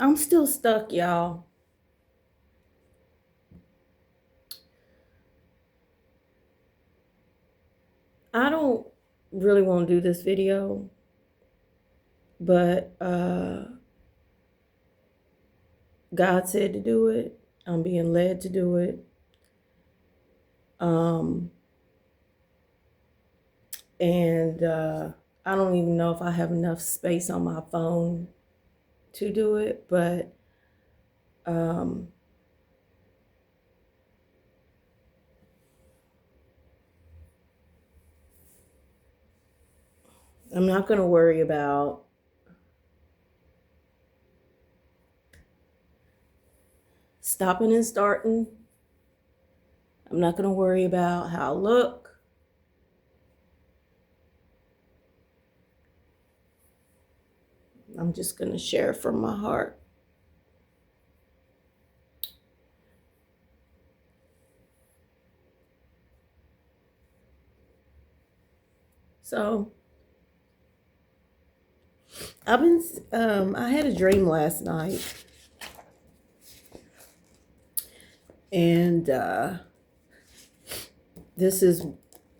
I'm still stuck, y'all. I don't really want to do this video, but God said to do it. I'm being led to do it. Um, and I don't even know if I have enough space on my phone to do it, but um, I'm not going to worry about stopping and starting. I'm not going to worry about how I look. I'm just going to share from my heart. So I had a dream last night, and this is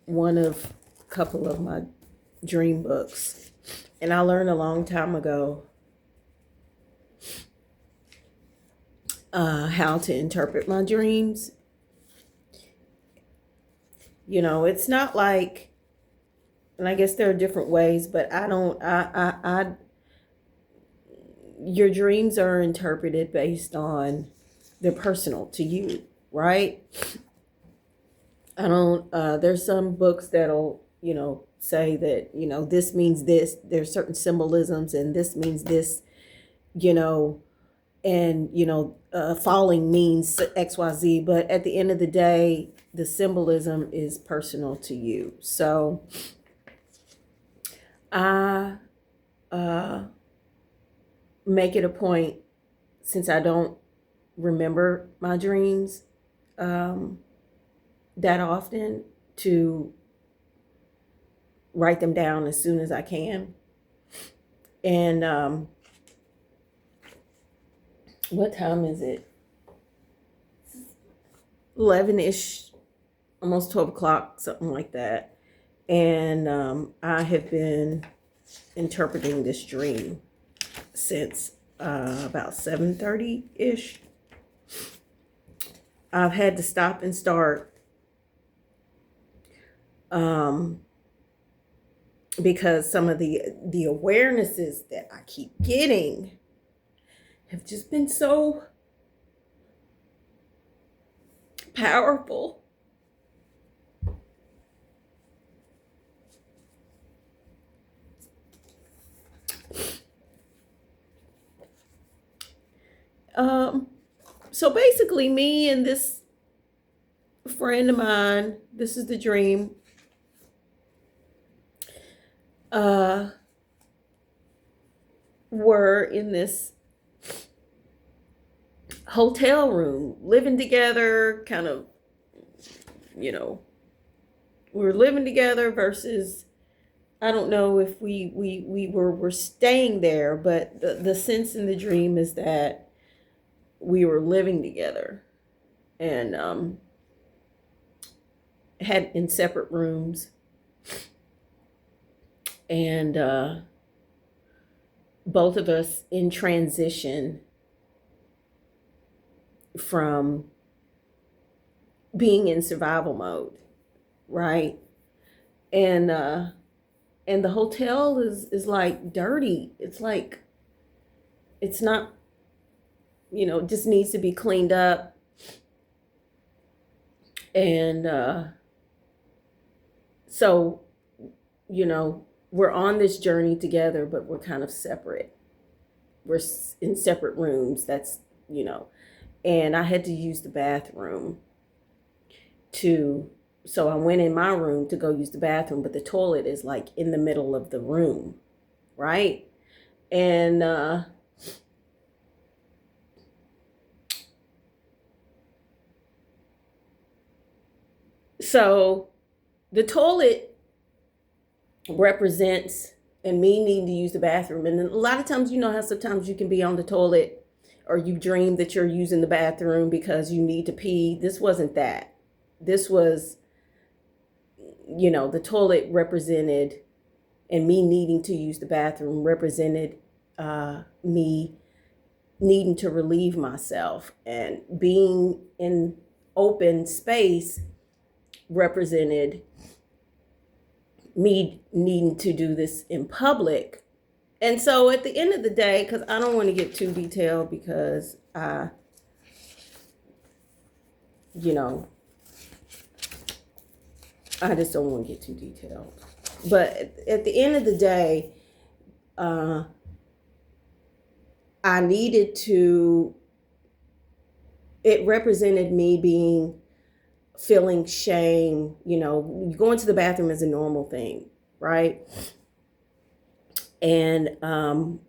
one of a couple of my dream books. And I learned a long time ago how to interpret my dreams. You know, it's not like, and I guess there are different ways, but your dreams are interpreted based on, they're personal to you, right? I don't, there's some books that'll, say that, this means this, there's certain symbolisms, and this means this, you know, and, falling means XYZ, but at the end of the day, the symbolism is personal to you. So I make it a point, since I don't remember my dreams that often, to write them down as soon as I can. And what time is it? 11-ish, almost 12 o'clock, something like that. And I have been interpreting this dream since about 7:30-ish. I've had to stop and start because some of the awarenesses that I keep getting have just been so powerful. So basically, me and this friend of mine, this is the dream, were in this hotel room, living together, kind of, we were living together versus, I don't know if we were staying there, but the sense in the dream is that we were living together, and had in separate rooms, and both of us in transition from being in survival mode, right? And the hotel is like dirty. It's like, it's not, it just needs to be cleaned up. And so, we're on this journey together, but we're kind of separate. We're in separate rooms. That's, and I had to use the bathroom so I went in my room to go use the bathroom, but the toilet is like in the middle of the room, right? And so the toilet represents and me needing to use the bathroom. And a lot of times, how sometimes you can be on the toilet or you dream that you're using the bathroom because you need to pee. This wasn't that. This was, the toilet represented, and me needing to use the bathroom represented me needing to relieve myself, and being in open space represented me needing to do this in public. And so at the end of the day, because I don't want to get too detailed, because I just don't want to get too detailed. But at the end of the day, I needed to, it represented me feeling shame. Going to the bathroom is a normal thing, right? And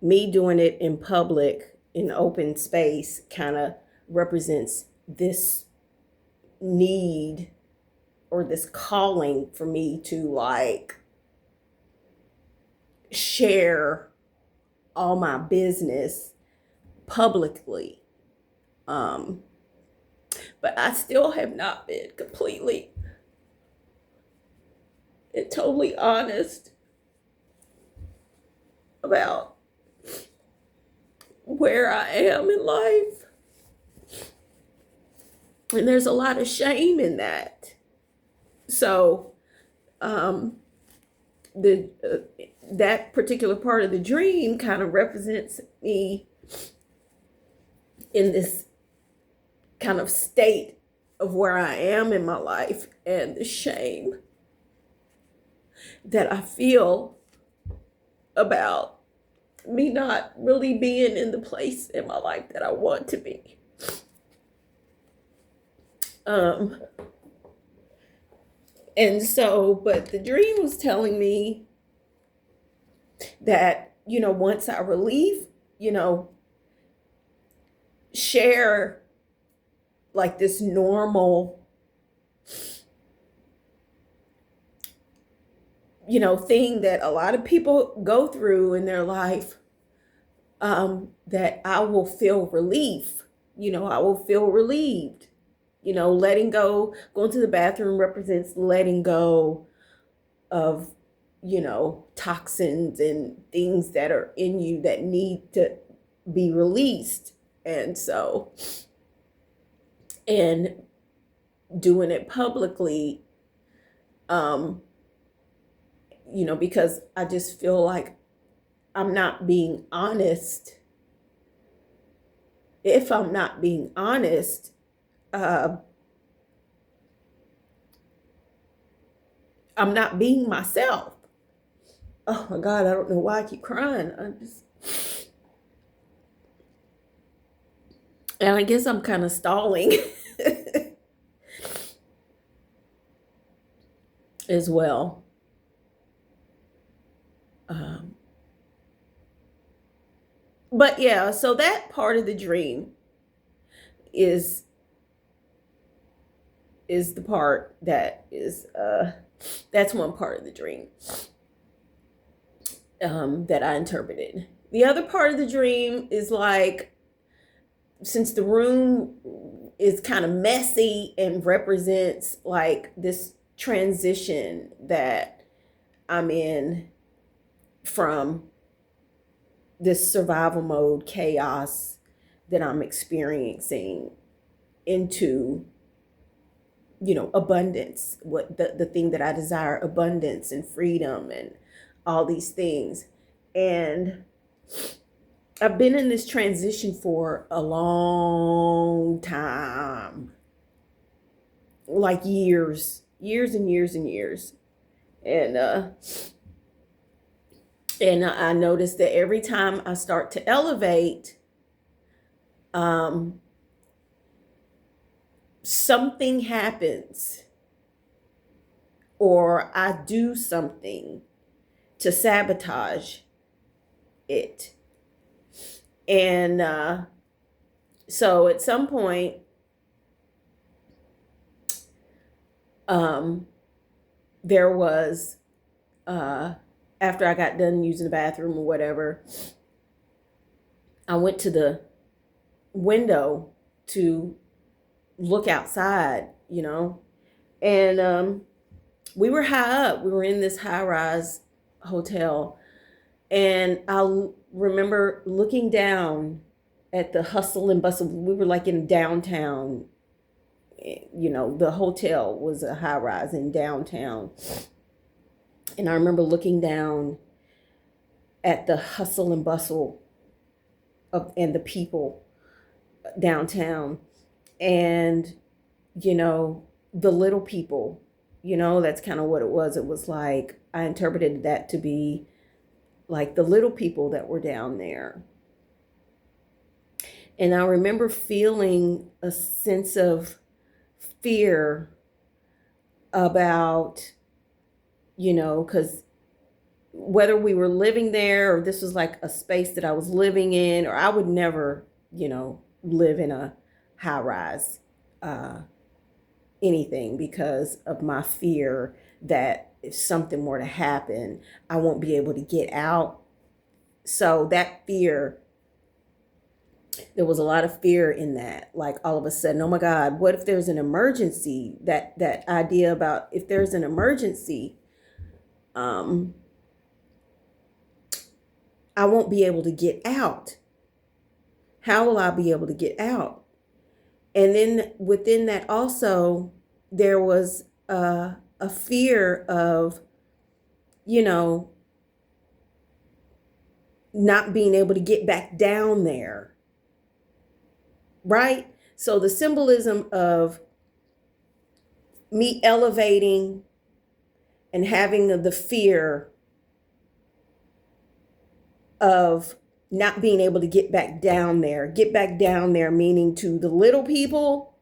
me doing it in public, in open space, kind of represents this need or this calling for me to share all my business publicly. But I still have not been completely and totally honest about where I am in life. And there's a lot of shame in that. So, that particular part of the dream kind of represents me in this kind of state of where I am in my life, and the shame that I feel about me not really being in the place in my life that I want to be. And so, but the dream was telling me that, once I relieve, share this normal, thing that a lot of people go through in their life, that I will feel relief. I will feel relieved. Letting go, going to the bathroom represents letting go of, toxins and things that are in you that need to be released. And so, and doing it publicly, because I just feel like I'm not being honest. If I'm not being honest, I'm not being myself. Oh my God, I don't know why I keep crying. And I guess I'm kind of stalling as well. But yeah, so that part of the dream is the part that is, that's one part of the dream that I interpreted. The other part of the dream is since the room is kind of messy and represents this transition that I'm in from this survival mode chaos that I'm experiencing into, abundance, what the thing that I desire, abundance and freedom and all these things. And I've been in this transition for a long time, years and years and years. And I noticed that every time I start to elevate, something happens, or I do something to sabotage it. And so at some point, there was, after I got done using the bathroom or whatever, I went to the window to look outside, and we were high up. We were in this high rise hotel, and I remember looking down at the hustle and bustle. We were like in downtown. The hotel was a high rise in downtown, and I remember looking down at the hustle and bustle and the people downtown, and the little people. That's kind of what it was. It was like I interpreted that to be like the little people that were down there. And I remember feeling a sense of fear about, because whether we were living there or this was like a space that I was living in, or I would never, live in a high rise anything because of my fear that if something were to happen, I won't be able to get out. So that fear, there was a lot of fear in that. Like all of a sudden, oh my God, what if there's an emergency? That idea about if there's an emergency, I won't be able to get out. How will I be able to get out? And then within that also, there was a fear of, not being able to get back down there. Right? So the symbolism of me elevating and having the fear of not being able to get back down there. Get back down there meaning to the little people.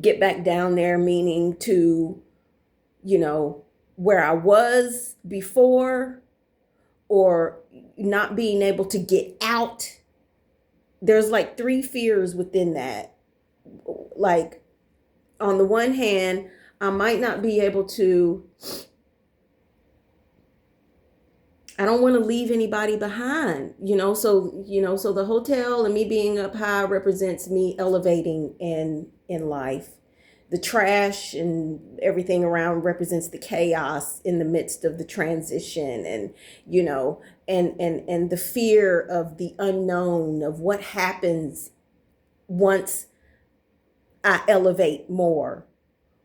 Get back down there meaning to, where I was before, or not being able to get out. There's like 3 fears within that. Like, on the one hand, I might not be able to, I don't want to leave anybody behind, so the hotel and me being up high represents me elevating in life. The trash and everything around represents the chaos in the midst of the transition, and and the fear of the unknown, of what happens once I elevate more,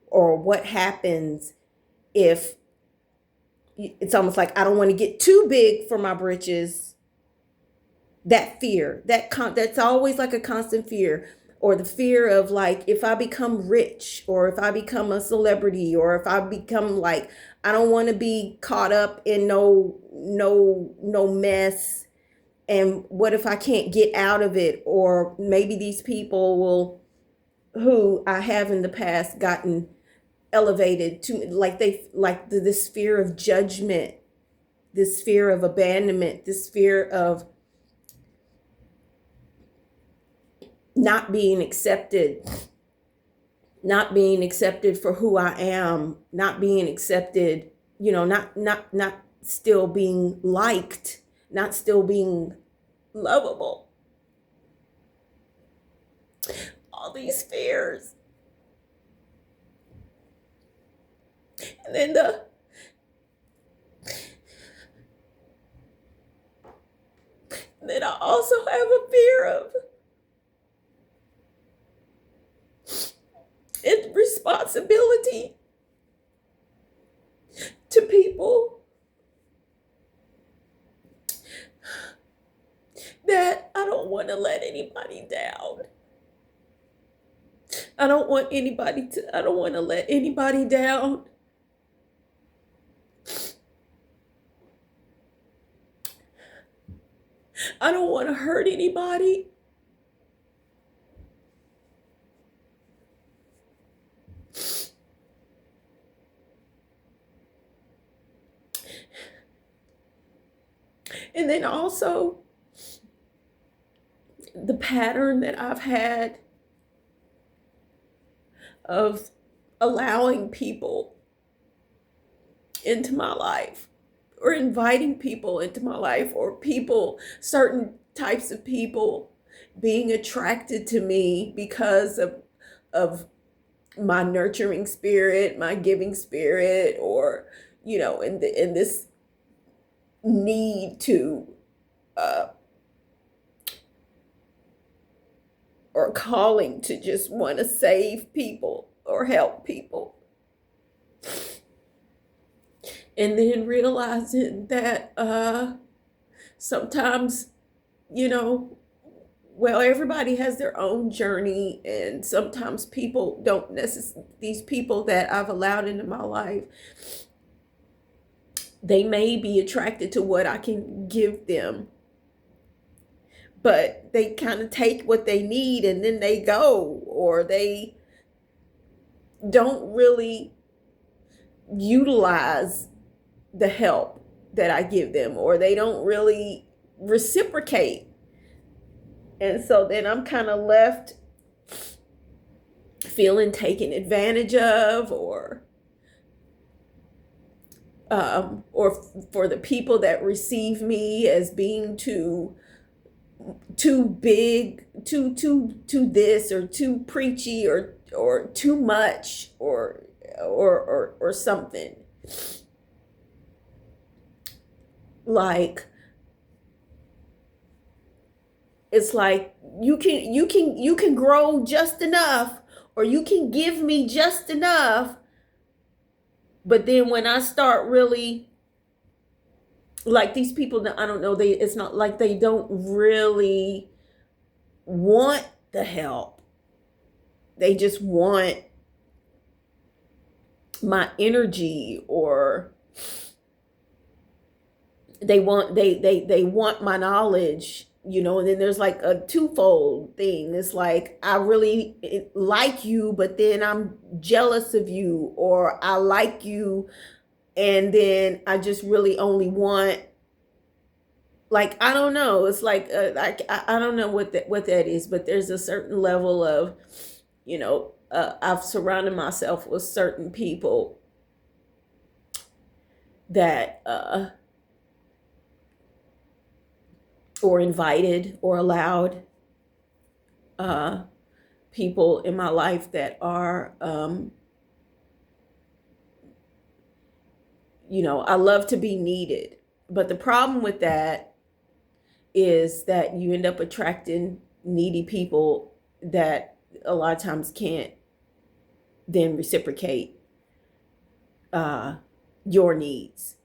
or what happens if it's almost like I don't want to get too big for my britches. That fear, that's always like a constant fear. Or the fear of like, if I become rich, or if I become a celebrity, or if I become like, I don't want to be caught up in no mess. And what if I can't get out of it? Or maybe these people who I have in the past gotten elevated to, like this fear of judgment, this fear of abandonment, this fear of not being accepted for who I am, not being accepted, not still being liked, not still being lovable. All these fears. And then I also have a fear of and responsibility to people that I don't want to let anybody down. I don't want to let anybody down. I don't want to hurt anybody. And then also the pattern that I've had of allowing people into my life, or inviting people into my life, or certain types of people being attracted to me because of my nurturing spirit, my giving spirit, or in this need to uh, or calling to just want to save people or help people. And then realizing that sometimes, well, everybody has their own journey, and sometimes people don't necessarily, these people that I've allowed into my life, they may be attracted to what I can give them, but they kind of take what they need and then they go, or they don't really utilize the help that I give them, or they don't really reciprocate. And so then I'm kind of left feeling taken advantage of, or for the people that receive me as being too big, too this, or too preachy, or too much, or something. Like, it's like you can grow just enough, or you can give me just enough, but then when I start really, like, these people that I don't know, it's not like they don't really want the help. They just want my energy, or they want my knowledge, and then there's like a twofold thing. It's like, I really like you, but then I'm jealous of you, or I like you and then I just really only want, like, I don't know. It's like, I don't know what that is, but there's a certain level of, I've surrounded myself with certain people that or invited or allowed people in my life that are I love to be needed. But the problem with that is that you end up attracting needy people that a lot of times can't then reciprocate your needs,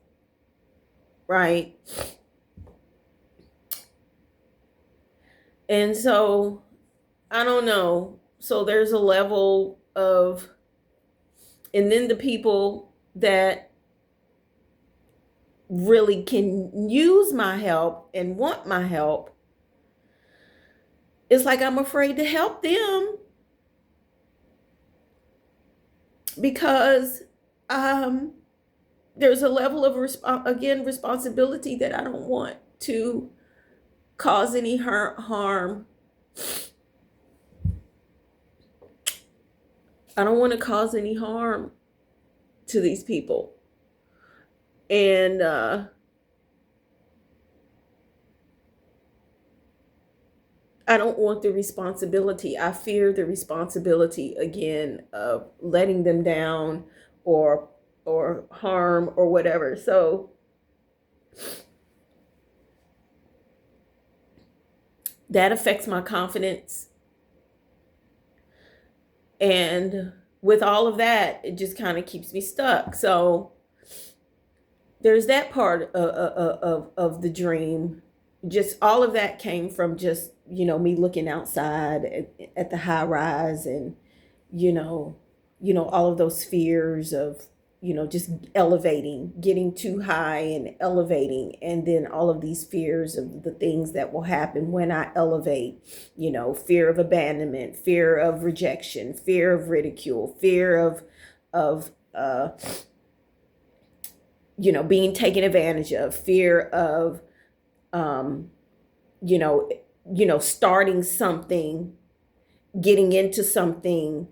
right? And so, I don't know. So there's a level of, and then the people that really can use my help and want my help, it's like I'm afraid to help them because there's a level of responsibility that I don't want to cause any harm. I don't want to cause any harm to these people. And I don't want the responsibility. I fear the responsibility again of letting them down or harm or whatever. So that affects my confidence. And with all of that, it just kind of keeps me stuck. So there's that part of the dream. Just all of that came from just, me looking outside at the high rise, and, all of those fears of, just elevating, getting too high and elevating. And then all of these fears of the things that will happen when I elevate, fear of abandonment, fear of rejection, fear of ridicule, fear of being taken advantage of, fear of, starting something, getting into something,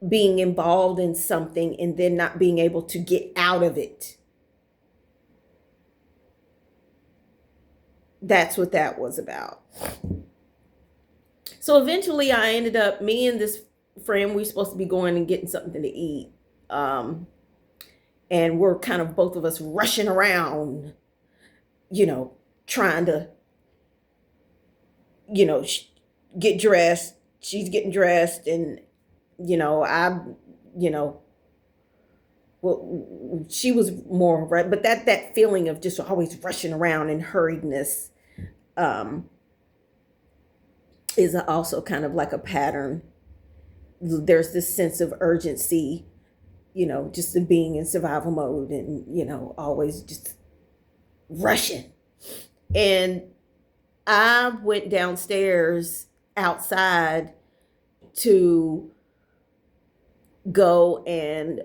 being involved in something, and then not being able to get out of it. That's what that was about. So eventually I ended up, me and this friend, we were supposed to be going and getting something to eat. And we're kind of both of us rushing around, you know, trying to, you know, get dressed. She's getting dressed, and, you know, you know, well, she was more right, but that feeling of just always rushing around and hurriedness, um, is also kind of like a pattern. There's this sense of urgency, you know, just to being in survival mode, and, you know, always just rushing. And I went downstairs outside to go and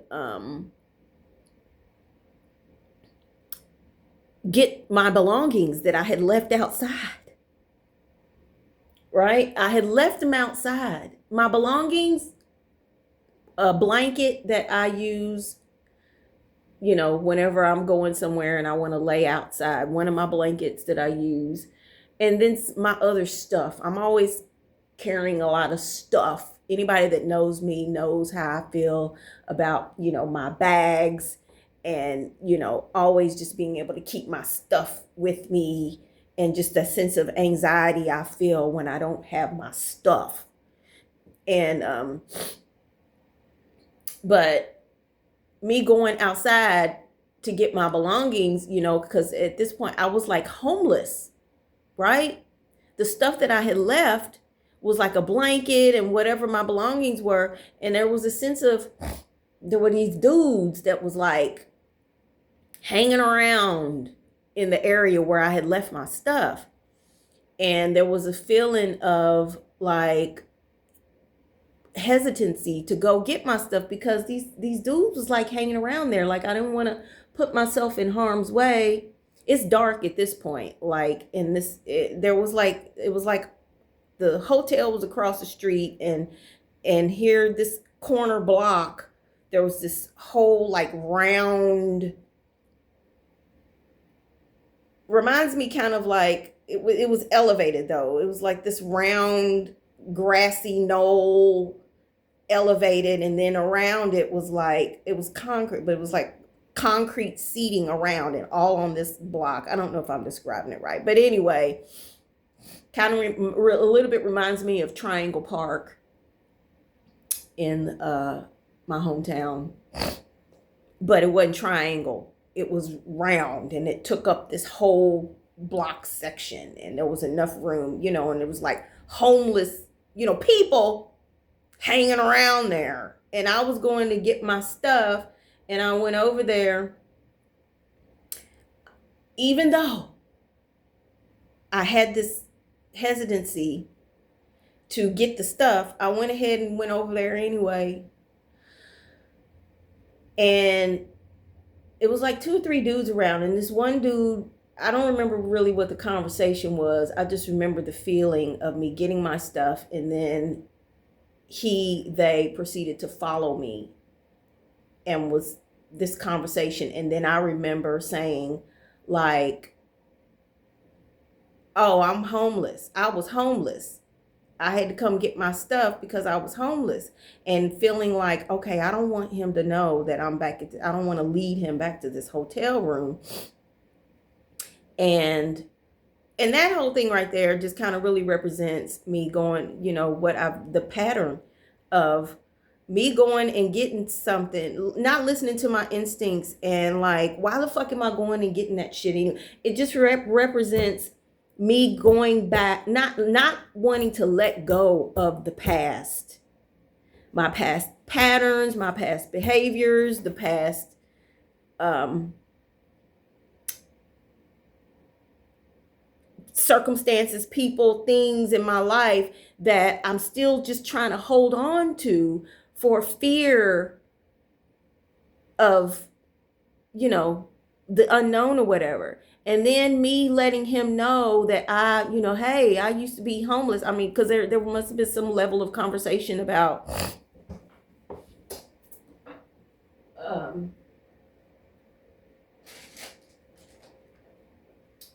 get my belongings that I had left outside. Right? I had left them outside. My belongings, a blanket that I use, you know, whenever I'm going somewhere and I want to lay outside, one of my blankets that I use, and then my other stuff. I'm always carrying a lot of stuff. Anybody that knows me knows how I feel about, you know, my bags, and, you know, always just being able to keep my stuff with me, and just a sense of anxiety I feel when I don't have my stuff. And but me going outside to get my belongings, you know, because at this point I was like homeless, right? The stuff that I had left was like a blanket and whatever my belongings were. And there was a sense of, there were these dudes that was like hanging around in the area where I had left my stuff. And there was a feeling of like hesitancy to go get my stuff, because these dudes was like hanging around there. Like, I didn't want to put myself in harm's way. It's dark at this point. Like, in this, there was like, it was like the hotel was across the street, and here, this corner block, there was this whole like round, reminds me kind of like, it was elevated though. It was like this round grassy knoll, elevated, and then around it was like, it was concrete, but it was like concrete seating around it, all on this block. I don't know if I'm describing it right, but anyway, kind of a little bit reminds me of Triangle Park in my hometown, but it wasn't triangle, it was round, and it took up this whole block section, and there was enough room, you know, and it was like homeless, you know, people hanging around there. And I was going to get my stuff, and I went over there. Even though I had this hesitancy to get the stuff, I went ahead and went over there anyway. And it was like 2 or 3 dudes around, and this one dude, I don't remember really what the conversation was. I just remember the feeling of me getting my stuff, and then they proceeded to follow me, and was this conversation. And then I remember saying like, oh, I'm homeless. I was homeless. I had to come get my stuff because I was homeless, and feeling like, okay, I don't want him to know that I'm back I don't want to lead him back to this hotel room. And that whole thing right there just kind of really represents me going, you know, the pattern of me going and getting something, not listening to my instincts, and like, why the fuck am I going and getting that shit? It just represents me going back, not wanting to let go of the past, my past patterns, my past behaviors, the past circumstances, people, things in my life that I'm still just trying to hold on to for fear of, you know, the unknown or whatever. And then me letting him know that I, you know, hey, I used to be homeless. I mean, because there must have been some level of conversation about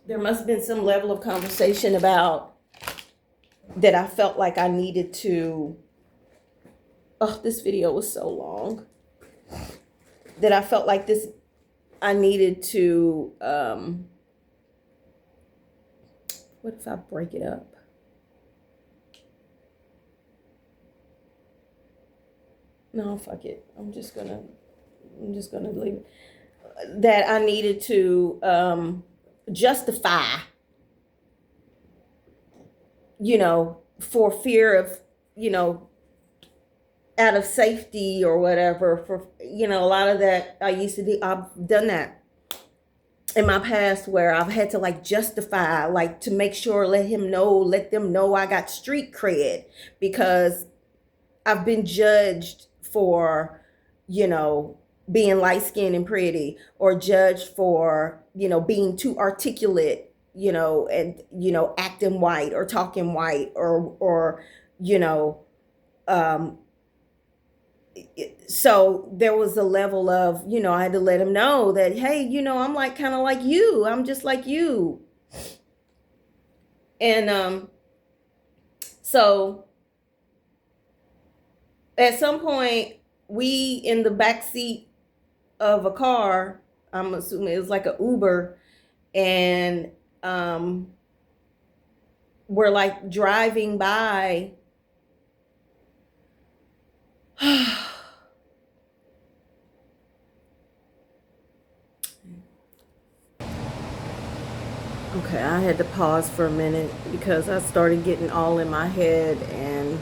there must have been some level of conversation about that I felt like I needed to, oh, this video was so long, that I felt like I needed to, what if I break it up? No, fuck it. I'm just gonna leave it. That I needed to justify, for fear of, out of safety or whatever. For, a lot of that I used to do. I've done that in my past where I've had to like justify, like to make sure, let them know I got street cred because I've been judged for, being light skinned and pretty, or judged for, being too articulate, and, acting white or talking white or, um, so there was a level of, I had to let him know that, hey, I'm like kind of like you. I'm just like you. And so at some point, we in the back seat of a car, I'm assuming it was like an Uber, and we're like driving by. Okay, I had to pause for a minute because I started getting all in my head and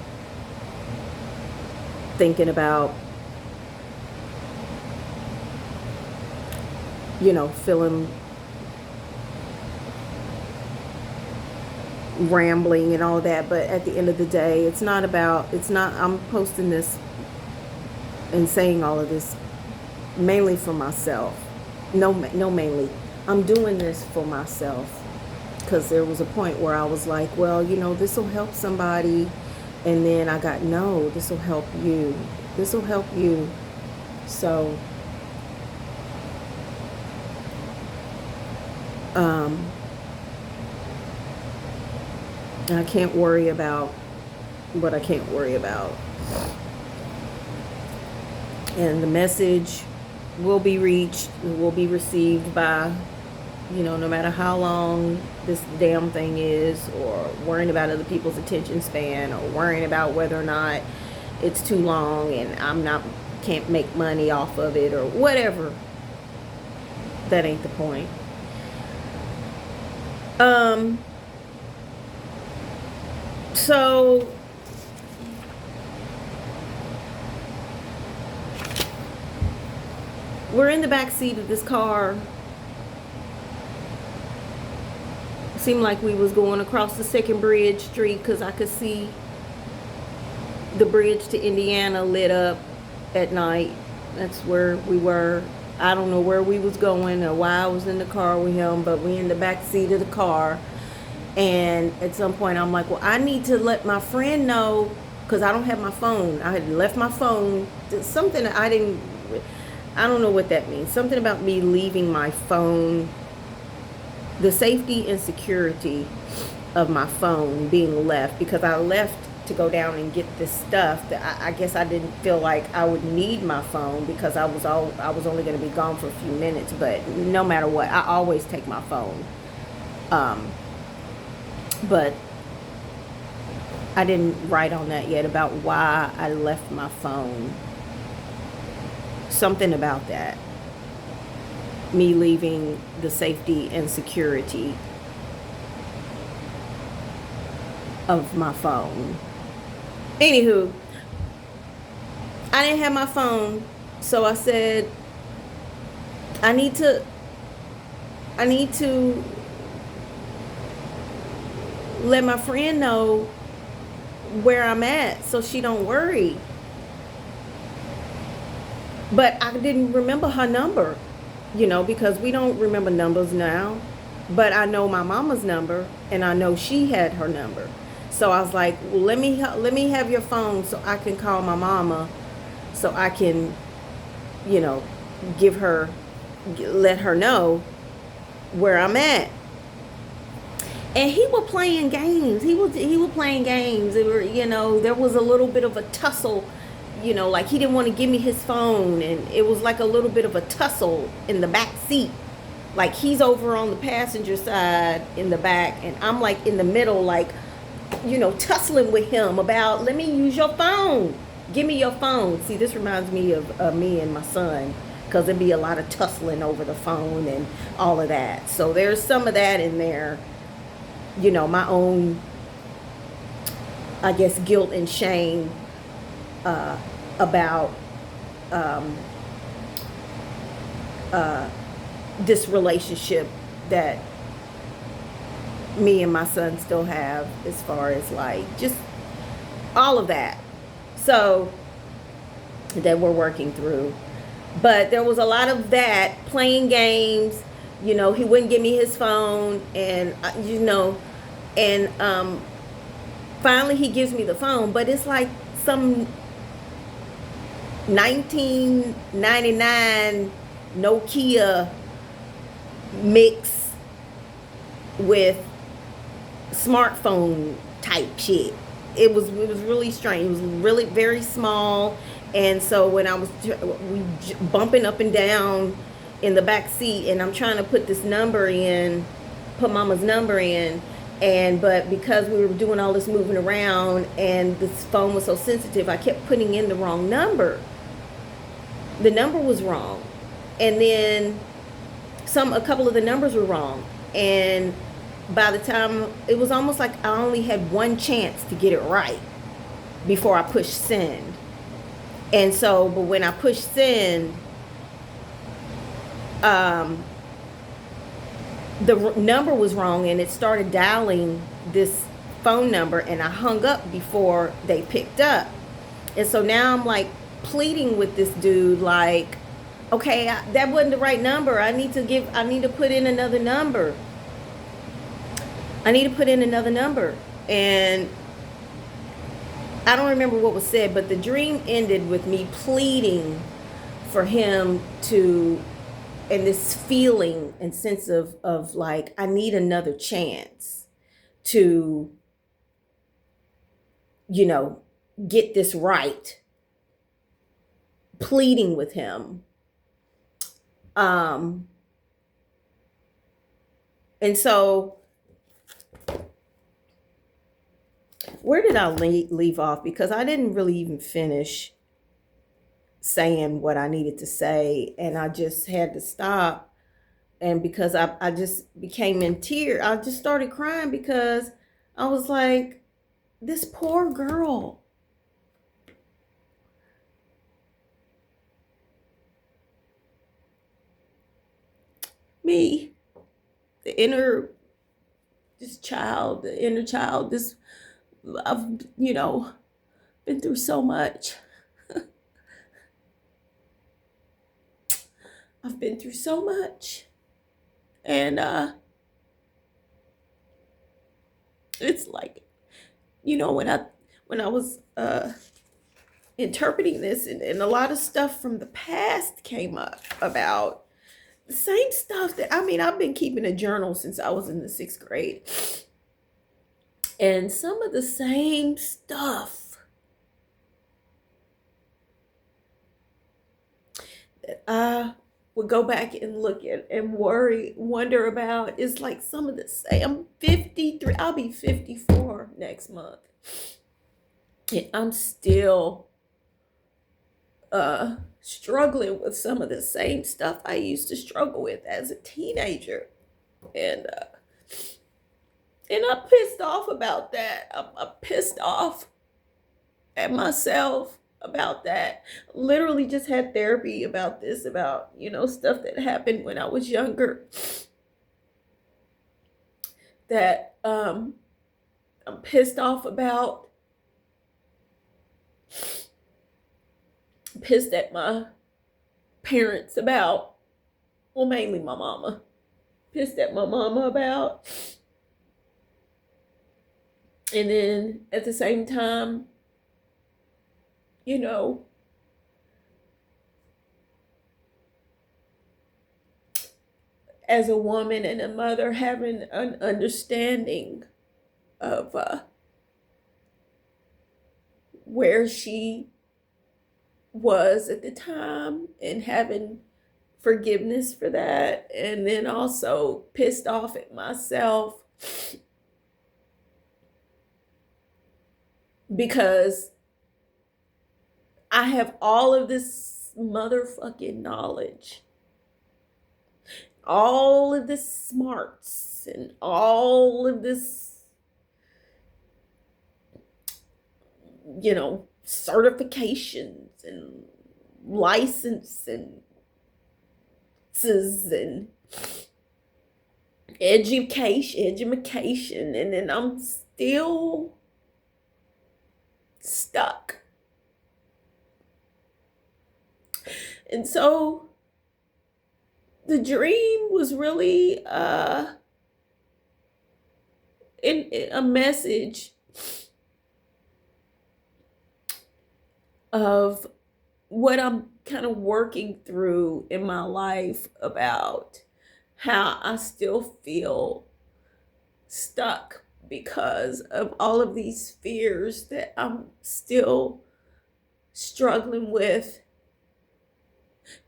thinking about, feeling rambling and all that. But at the end of the day, I'm posting this and saying all of this mainly for myself. No, mainly. I'm doing this for myself because there was a point where I was like, well, this will help somebody. And then I got, no, this will help you. This will help you. So, I can't worry about what I can't worry about. And the message will be reached, will be received by, no matter how long this damn thing is, or worrying about other people's attention span, or worrying about whether or not it's too long and can't make money off of it or whatever. That ain't the point. So we're in the back seat of this car. Seemed like we was going across the Second Bridge Street because I could see the bridge to Indiana lit up at night. That's where we were. I don't know where we was going or why I was in the car with him, but we in the back seat of the car. And at some point I'm like, well, I need to let my friend know because I don't have my phone. I had left my phone. Something I don't know what that means. Something about me leaving my phone, the safety and security of my phone being left, because I left to go down and get this stuff that I guess I didn't feel like I would need my phone because I was only going to be gone for a few minutes. But no matter what, I always take my phone. But I didn't write on that yet about why I left my phone. Something about that. Me leaving the safety and security of my phone. Anywho, I didn't have my phone, so I said, I need to let my friend know where I'm at so she don't worry. But I didn't remember her number, because we don't remember numbers now. But I know my mama's number, and I know she had her number. So I was like, well, let me have your phone so I can call my mama, so I can, let her know where I'm at. And he was playing games. He was playing games. It were, there was a little bit of a tussle, like he didn't want to give me his phone, and it was like a little bit of a tussle in the back seat. Like he's over on the passenger side in the back, and I'm like in the middle, like, tussling with him about, let me use your phone. Give me your phone. See, this reminds me of me and my son, because there'd be a lot of tussling over the phone and all of that. So there's some of that in there, my own, I guess, guilt and shame about um, this relationship that me and my son still have, as far as like just all of that. So that we're working through. But there was a lot of that, playing games. He wouldn't give me his phone, and and finally he gives me the phone, but it's like some 1999 Nokia mix with smartphone type shit. It was really strange. It was really very small, and so when I was bumping up and down in the back seat, and I'm trying to put this number in, put Mama's number in, and but because we were doing all this moving around and this phone was so sensitive, I kept putting in the wrong number. The number was wrong, and then a couple of the numbers were wrong, and by the time, it was almost like I only had one chance to get it right before I pushed send. And so, but when I pushed send, um, the number was wrong, and it started dialing this phone number, and I hung up before they picked up. And so now I'm like pleading with this dude, like, okay, that wasn't the right number. I need to put in another number. I need to put in another number. And I don't remember what was said, but the dream ended with me pleading for him to, and this feeling and sense of like, I need another chance to, get this right. Pleading with him. Um, and so, where did I leave off? Because I didn't really even finish saying what I needed to say, and I just had to stop. And because I just became in tears, I just started crying, because I was like, this poor girl. Me, the inner, the inner child, I've, been through so much. I've been through so much. And it's like, when I was interpreting this, and a lot of stuff from the past came up about the same stuff that, I've been keeping a journal since I was in the 6th grade. And some of the same stuff that I would go back and look at and wonder about is like some of the same. I'm 53. I'll be 54 next month. And I'm still struggling with some of the same stuff I used to struggle with as a teenager. And I'm pissed off about that. I'm pissed off at myself about that. Literally just had therapy about this, about, stuff that happened when I was younger. That I'm pissed off about. Pissed at my parents about. Well, mainly my mama. Pissed at my mama about. And then at the same time, as a woman and a mother, having an understanding of where she was at the time and having forgiveness for that, and then also pissed off at myself because I have all of this motherfucking knowledge, all of this smarts, and all of this, certifications and licenses and education, and then I'm still stuck. And so the dream was really in a message of what I'm kind of working through in my life about how I still feel stuck because of all of these fears that I'm still struggling with,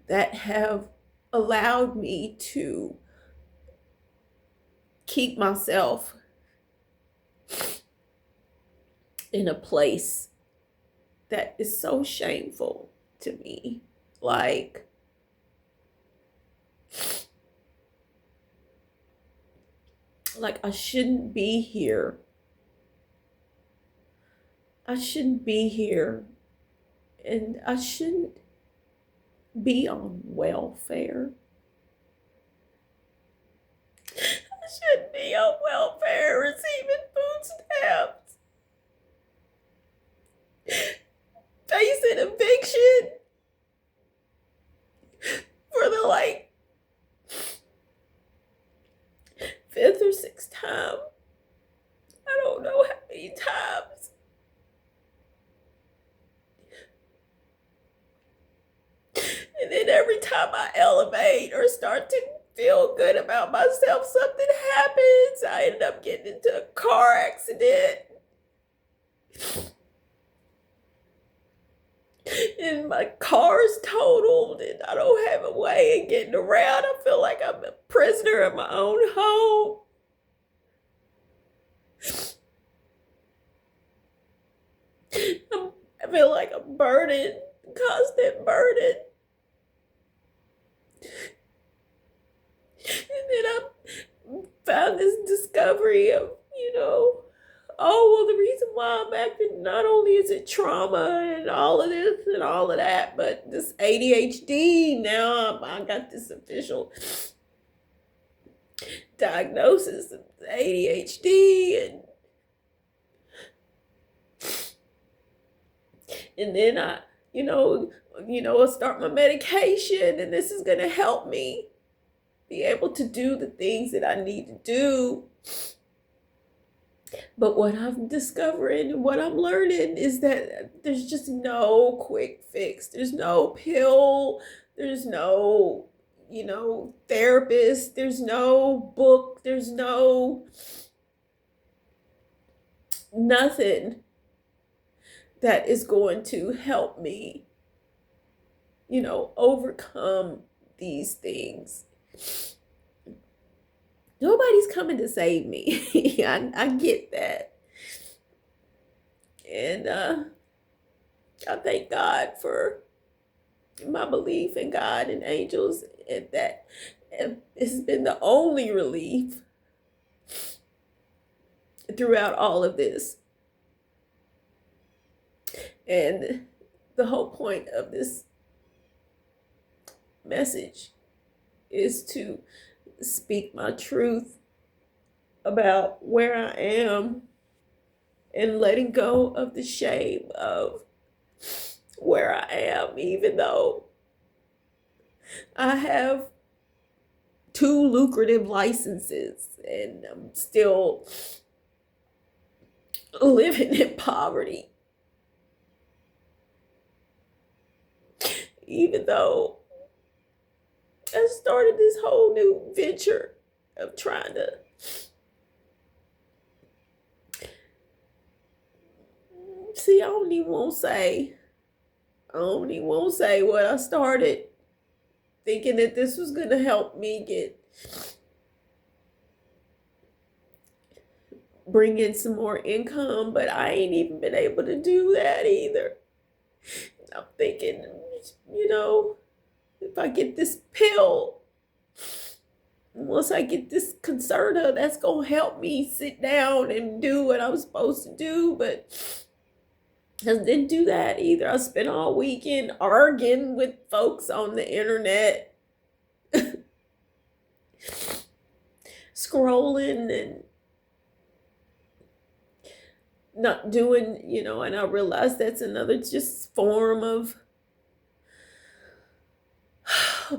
that have allowed me to keep myself in a place that is so shameful to me. Like, I shouldn't be here. I shouldn't be here. And I shouldn't be on welfare. I shouldn't be on welfare receiving food stamps, facing eviction for the fifth or sixth time. I don't know how many times. And then every time I elevate or start to feel good about myself, something happens. I end up getting into a car accident. And my car's totaled and I don't have a way of getting around. I feel like I'm a prisoner of my own home. I feel like I'm burdened, constant burden. And then I found this discovery of, the reason why I'm acting, not only is it trauma and all of this and all of that, but this ADHD. Now I got this official diagnosis of ADHD, and then I start my medication, and this is going to help me be able to do the things that I need to do. But what I'm discovering and what I'm learning is that there's just no quick fix. There's no pill. There's no, therapist. There's no book. There's no nothing that is going to help me, overcome these things. Nobody's coming to save me. I get that. And I thank God for my belief in God and angels, and that it's been the only relief throughout all of this. And the whole point of this message is to speak my truth about where I am and letting go of the shame of where I am, even though I have 2 lucrative licenses and I'm still living in poverty. Even though I started this whole new venture of trying to see. I don't even want to say what I started thinking that this was going to help me bring in some more income, but I ain't even been able to do that either. I'm thinking, if I get this pill, once I get this Concerta, that's going to help me sit down and do what I'm supposed to do, but I didn't do that either. I spent all weekend arguing with folks on the internet, scrolling and not doing, and I realized that's another just form of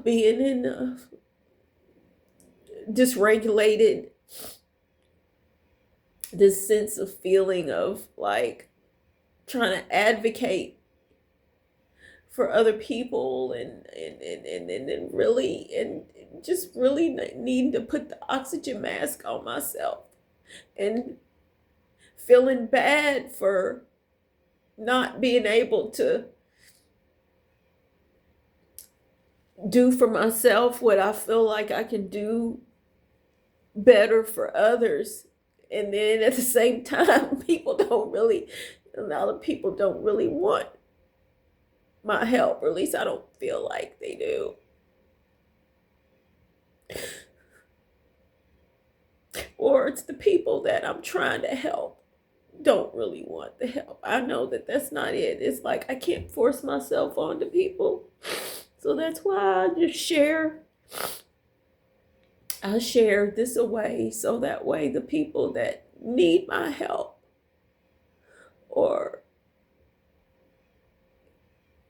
being in a dysregulated, this sense of feeling of like trying to advocate for other people and really, and just really needing to put the oxygen mask on myself and feeling bad for not being able to do for myself what I feel like I can do better for others. And then at the same time, a lot of people don't really want my help, or at least I don't feel like they do. Or it's the people that I'm trying to help don't really want the help. I know that that's not it. It's like I can't force myself onto people. So that's why I share this away, so that way the people that need my help or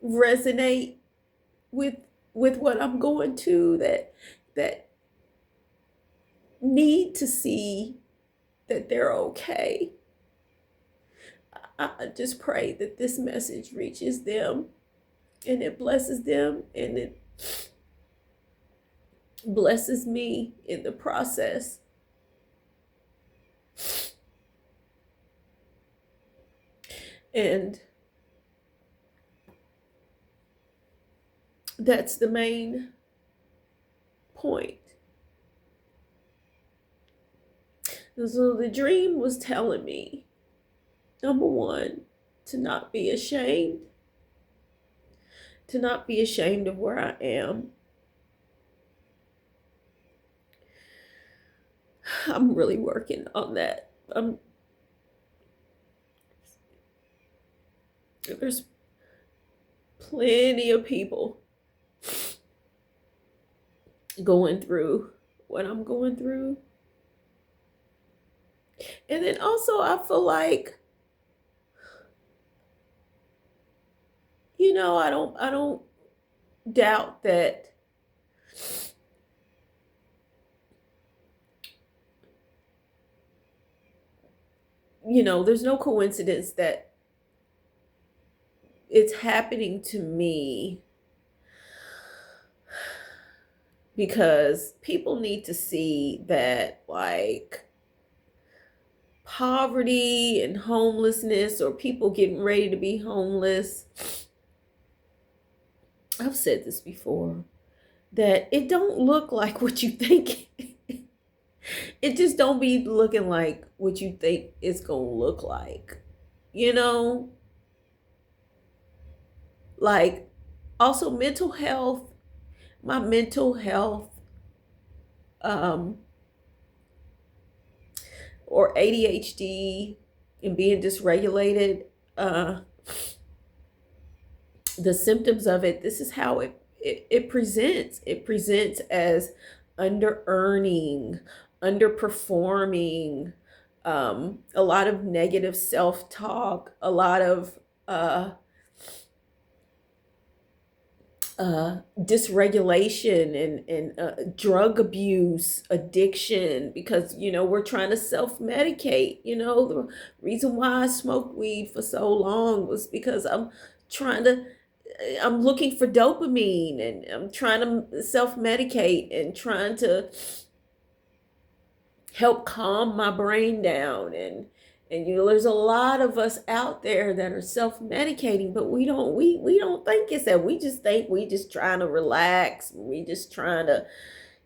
resonate with what I'm going to, that need to see that they're okay. I just pray that this message reaches them and it blesses them and it blesses me in the process. And that's the main point. So the dream was telling me, number one, to not be ashamed of where I am. I'm really working on that. There's plenty of people going through what I'm going through. And then also I feel like, I don't doubt that there's no coincidence that it's happening to me, because people need to see that, like, poverty and homelessness, or people getting ready to be homeless, I've said this before, that it don't look like what you think. It just don't be looking like what you think it's gonna look like, like, also mental health, my mental health, or ADHD and being dysregulated, the symptoms of it, this is how it presents. It presents as under earning, underperforming, a lot of negative self-talk, a lot of dysregulation and drug abuse, addiction, because we're trying to self-medicate. The reason why I smoked weed for so long was because I'm trying to I'm looking for dopamine and I'm trying to self-medicate and trying to help calm my brain down. And there's a lot of us out there that are self-medicating, but we don't think it's that. We just think we just trying to relax. We just trying to,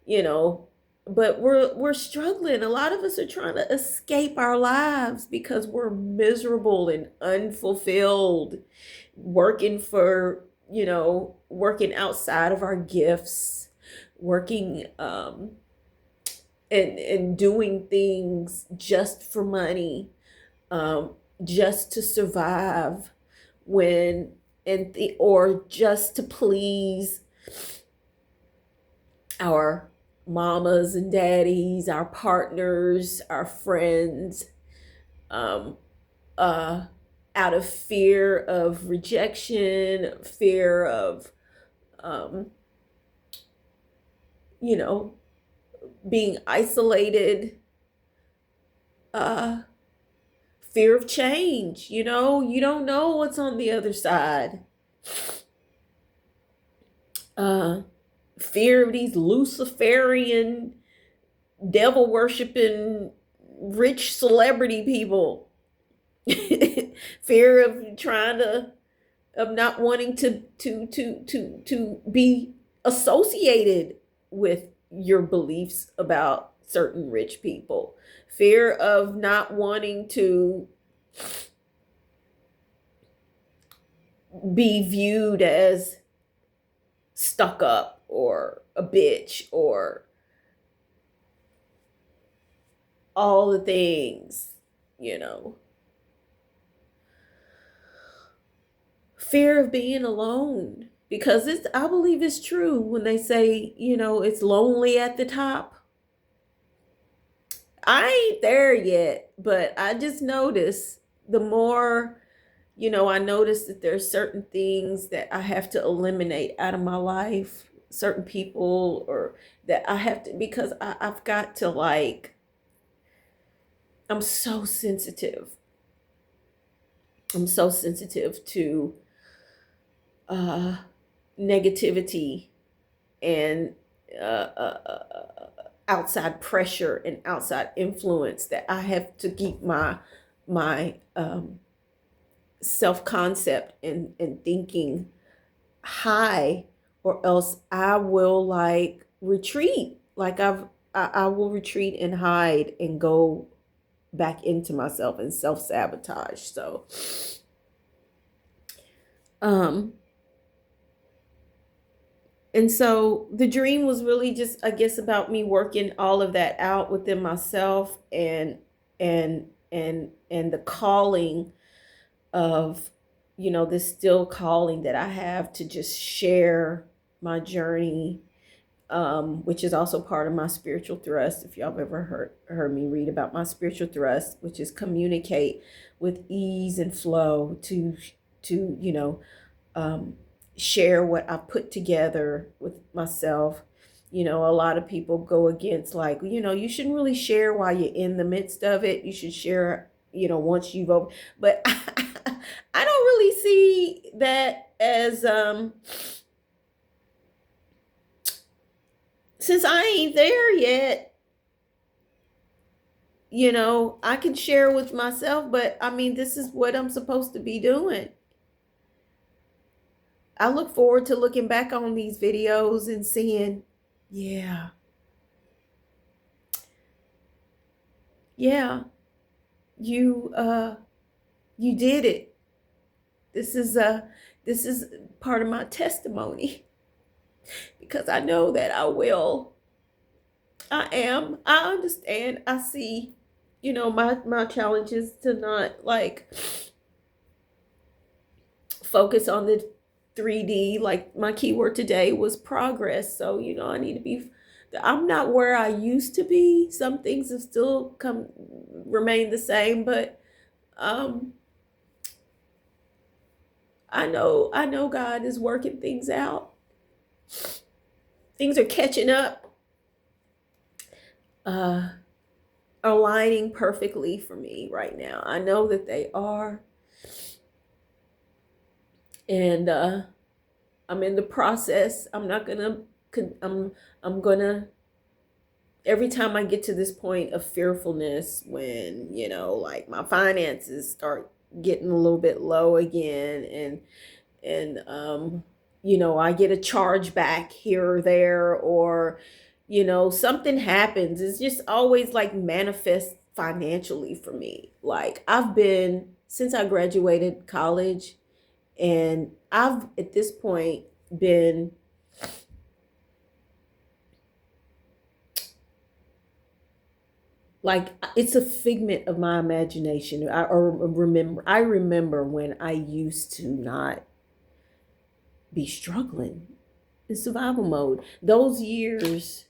you know, but we're struggling. A lot of us are trying to escape our lives because we're miserable and unfulfilled, working for, working outside of our gifts, working and doing things just for money, um just to survive, when or just to please our mamas and daddies, our partners, our friends, um, uh, out of fear of rejection, fear of, um, you know, being isolated, uh, fear of change. You don't know what's on the other side. Uh, Fear of these Luciferian, devil worshiping, rich celebrity people. Fear of trying to, of not wanting to be associated with your beliefs about certain rich people. Fear of not wanting to be viewed as stuck up or a bitch or all the things, you know. Fear of being alone, because I believe it's true when they say, it's lonely at the top. I ain't there yet, but I just notice the more, I notice that there's certain things that I have to eliminate out of my life, certain people, or that I have to, because I've got to, like, I'm so sensitive. I'm so sensitive to uh, negativity and uh, uh, outside pressure and outside influence, that I have to keep my self concept and thinking high, or else I will, like, retreat. Like, I will retreat and hide and go back into myself and self sabotage. So, um, and so the dream was really just, I guess, about me working all of that out within myself, and the calling of, this still calling that I have to just share my journey, which is also part of my spiritual thrust. If y'all have ever heard me read about my spiritual thrust, which is communicate with ease and flow, to um, share what I put together with myself. A lot of people go against, like, you shouldn't really share while you're in the midst of it. You should share, once you've over. But I don't really see that as, since I ain't there yet, I can share with myself, but I mean, this is what I'm supposed to be doing. I look forward to looking back on these videos and seeing, yeah, yeah, you did it. This is this is part of my testimony, because I know that I understand. I see, my challenges to not, like, focus on the 3D. Like, my keyword today was progress. So, I need to be, I'm not where I used to be. Some things have still remain the same, but I know God is working things out. Things are catching up, uh aligning perfectly for me right now. I know that they are. And I'm in the process. I'm not gonna. I'm gonna. Every time I get to this point of fearfulness, when like my finances start getting a little bit low again, and I get a charge back here or there, or something happens. It's just always like manifest financially for me. Like I've been since I graduated college, and I've at this point been like, it's a figment of my imagination. I remember when I used to not be struggling in survival mode. Those years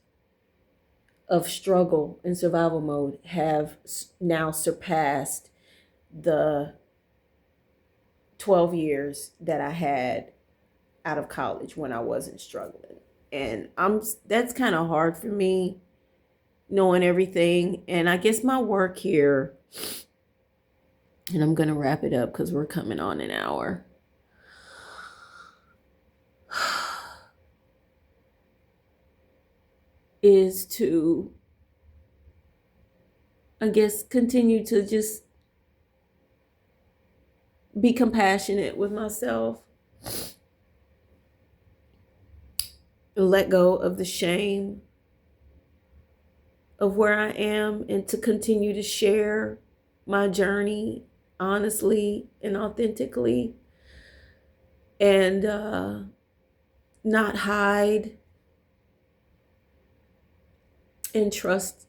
of struggle in survival mode have now surpassed the 12 years that I had out of college when I wasn't struggling. And that's kind of hard for me, knowing everything. And I guess my work here, and I'm going to wrap it up because we're coming on an hour, is to, I guess, continue to just be compassionate with myself, let go of the shame of where I am, and to continue to share my journey honestly and authentically, and not hide, and trust,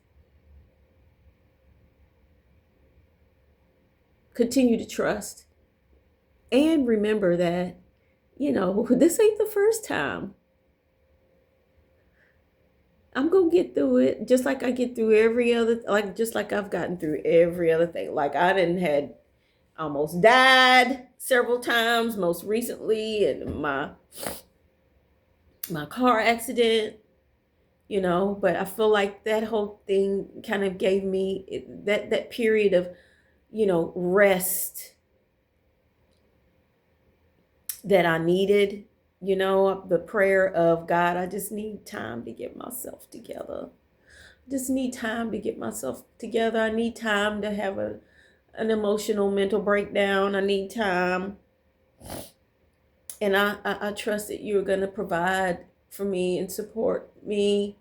continue to trust, and remember that, this ain't the first time. I'm gonna get through it just like I get through every other, like just like I've gotten through every other thing. Like I didn't had almost died several times, most recently in my car accident, but I feel like that whole thing kind of gave me that period of, rest that I needed. The prayer of, God, I just need time to get myself together. Just need time to get myself together. I need time to have an emotional mental breakdown. I need time. And I trust that you're going to provide for me and support me.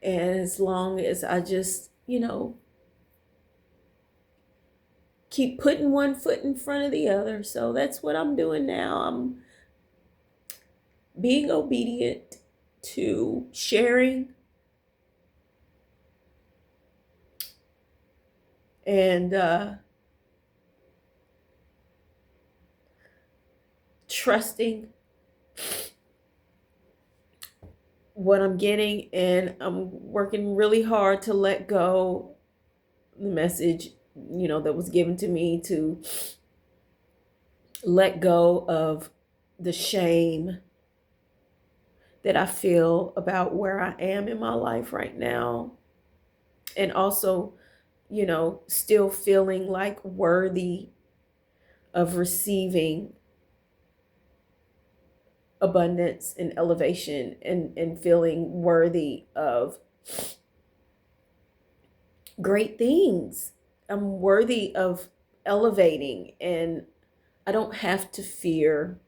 And as long as I just, keep putting one foot in front of the other. So that's what I'm doing now. I'm being obedient to sharing, and trusting what I'm getting, and I'm working really hard to let go the message, that was given to me, to let go of the shame that I feel about where I am in my life right now. And also, still feeling like worthy of receiving abundance and elevation, and feeling worthy of great things. I'm worthy of elevating, and I don't have to fear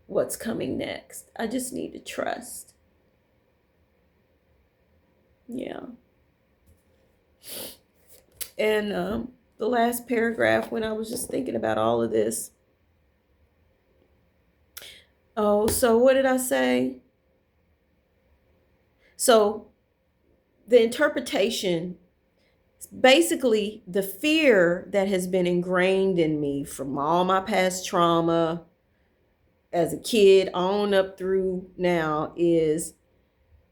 what's coming next. I just need to trust. Yeah. And the last paragraph, when I was just thinking about all of this. Oh, so what did I say? So the interpretation, basically the fear that has been ingrained in me from all my past trauma as a kid on up through now, is,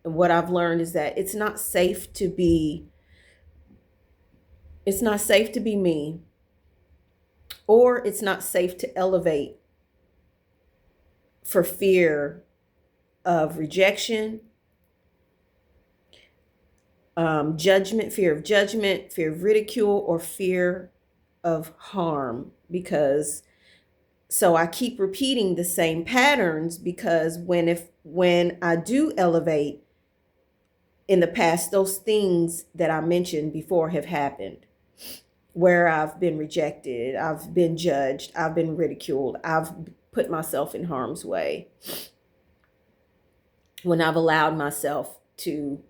and what I've learned is that it's not safe to be me, or it's not safe to elevate for fear of rejection, fear of judgment, fear of ridicule, or fear of harm. Because So I keep repeating the same patterns because when I do elevate in the past, those things that I mentioned before have happened where I've been rejected, I've been judged, I've been ridiculed, I've put myself in harm's way. When I've allowed myself to,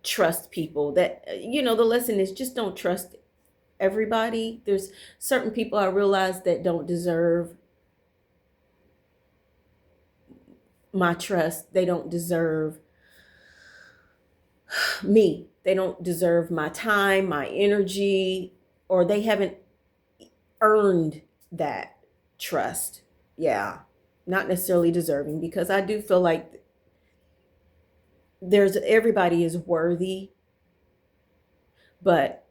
trust people that, the lesson is just don't trust everybody. There's certain people I realize that don't deserve my trust. They don't deserve me. They don't deserve my time, my energy, or they haven't earned that trust. Yeah. Not necessarily deserving, because I do feel like everybody is worthy, but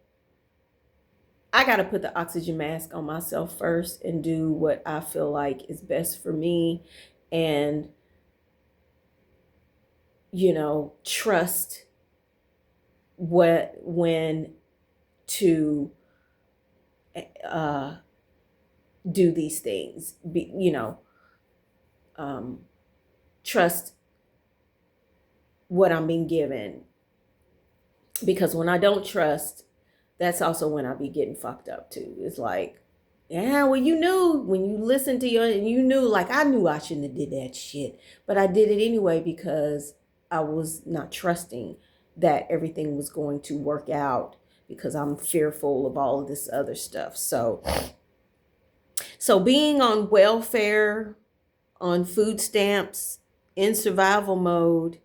I got to put the oxygen mask on myself first and do what I feel like is best for me, and trust when to uh do these things. Um trust what I'm being given, because when I don't trust, that's also when I be getting fucked up too. It's like, yeah, well, when you listen to and you knew, like, I knew I shouldn't have did that shit, but I did it anyway because I was not trusting that everything was going to work out, because I'm fearful of all of this other stuff. So being on welfare, on food stamps, in survival mode,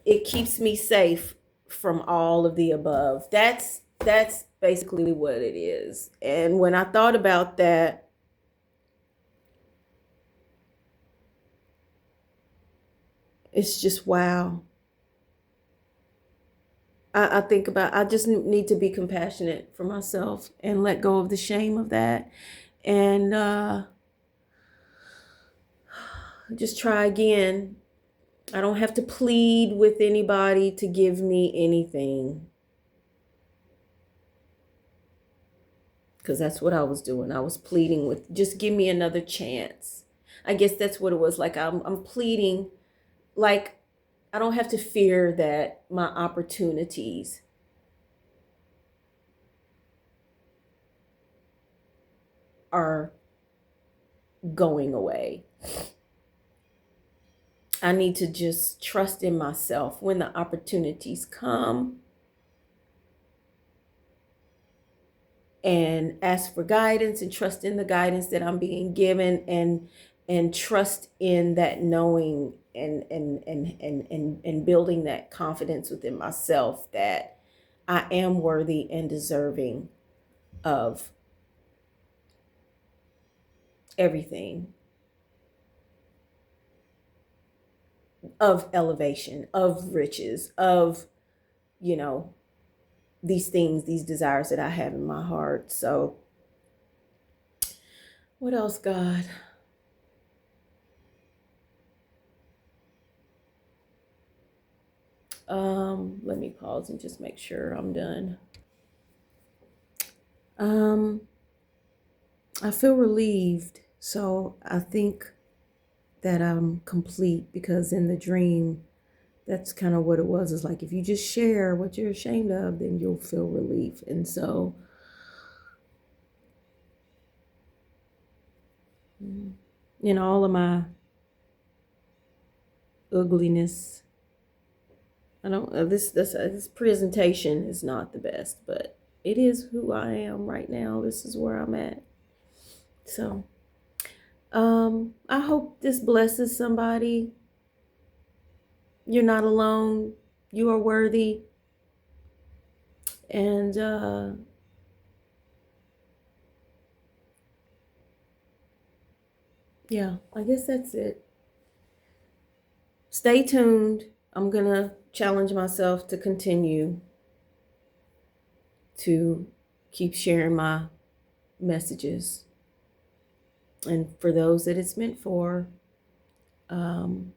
it keeps me safe from all of the above. That's basically what it is. And when I thought about that, it's just wow. I think about, I just need to be compassionate for myself and let go of the shame of that, and just try again. I don't have to plead with anybody to give me anything, because that's what I was doing. I was pleading with, just give me another chance. I guess that's what it was like. I'm pleading, like, I don't have to fear that my opportunities are going away. I need to just trust in myself when the opportunities come, and ask for guidance and trust in the guidance that I'm being given, and trust in that knowing, and building that confidence within myself that I am worthy and deserving of everything, of elevation, of riches, of, you know, these things, these desires that I have in my heart. So what else, God? Let me pause and just make sure I'm done. Um, I feel relieved. So I think that I'm complete, because in the dream, that's kind of what it was. It's like, if you just share what you're ashamed of, then you'll feel relief. And so, all of my ugliness, I don't, this presentation is not the best, but it is who I am right now. This is where I'm at. So, I hope this blesses somebody. You're not alone. You are worthy. And yeah, I guess that's it. Stay tuned. I'm going to challenge myself to continue to keep sharing my messages. And for those that it's meant for, um,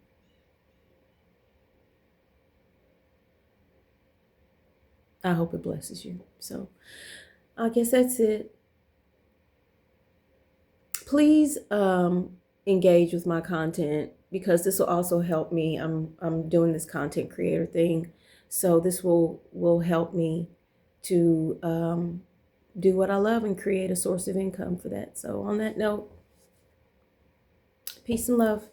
I hope it blesses you. So I guess that's it. please engage with my content, because this will also help me. I'm doing this content creator thing, so this will help me to do what I love and create a source of income for that. So on that note, peace and love.